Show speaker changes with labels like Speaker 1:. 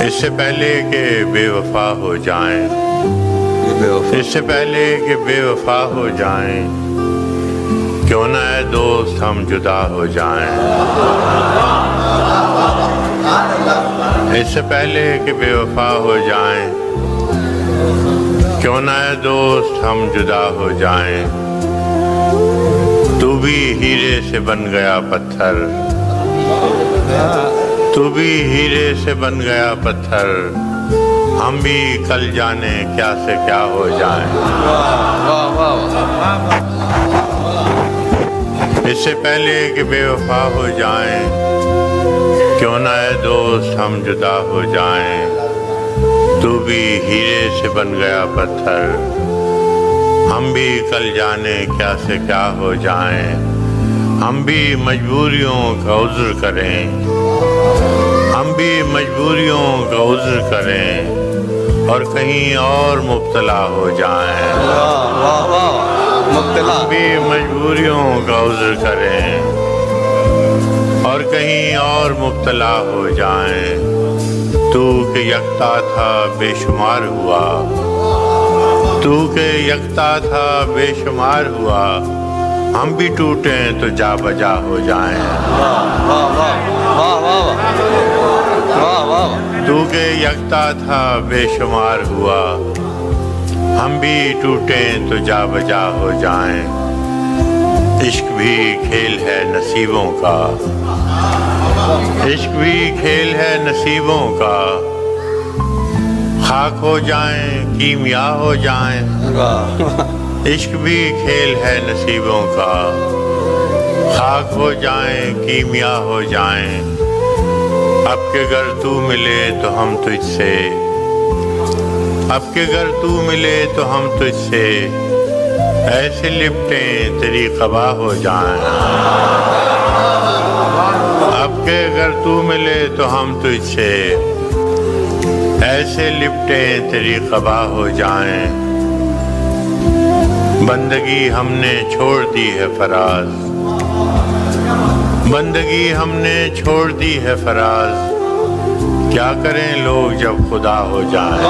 Speaker 1: اس سے پہلے کہ بے وفا ہو جائیں، اس سے پہلے کہ بے وفا ہو جائیں، کیوں نہ اے دوست ہم جدا ہو جائیں۔ اس سے پہلے کہ بے وفا ہو جائیں، کیوں نہ اے دوست ہم جدا ہو جائیں۔ تو بھی ہیرے سے بن گیا پتھر، تو بھی ہیرے سے بن گیا پتھر، ہم بھی کل جانے کیا سے کیا ہو جائیں۔ اس سے پہلے کہ بے وفا ہو جائیں، کیوں نہ اے دوست ہم جدا ہو جائیں۔ تو بھی ہیرے سے بن گیا پتھر، ہم بھی کل جانے کیا سے کیا ہو جائیں۔ ہم بھی مجبوریوں کا عذر کریں، ہم بھی مجبوریوں کا عذر کریں، اور کہیں اور مبتلا ہو جائیں۔ ہم بھی مجبوریوں کا عذر کریں، اور کہیں اور مبتلا ہو جائیں۔ تو کہ یکتا تھا بے شمار ہوا، تو کہ یکتا تھا بے شمار ہوا، ہم بھی ٹوٹیں تو جا بجا ہو جائیں۔ تو کہ یکتا تھا بے شمار ہوا، ہم بھی ٹوٹیں تو جا بجا ہو جائیں۔ عشق بھی کھیل ہے نصیبوں کا، عشق بھی کھیل ہے نصیبوں کا، خاک ہو جائیں کیمیا ہو جائیں۔ عشق بھی کھیل ہے نصیبوں کا، خاک ہو جائیں کیمیا ہو جائیں۔ اب کہ گر تو ملے تو ہم تجھ سے، اب کہ گر تو ملے تو ہم تجھ سے، ایسے لپٹیں تیری قبا ہو جائیں۔ اب کہ گر تو ملے تو ہم تجھ سے، ایسے لپٹیں تیری قبا ہو جائیں۔ بندگی ہم نے چھوڑ دی ہے فراز، بندگی ہم نے چھوڑ دی ہے فراز، کیا کریں لوگ جب خدا ہو جائیں۔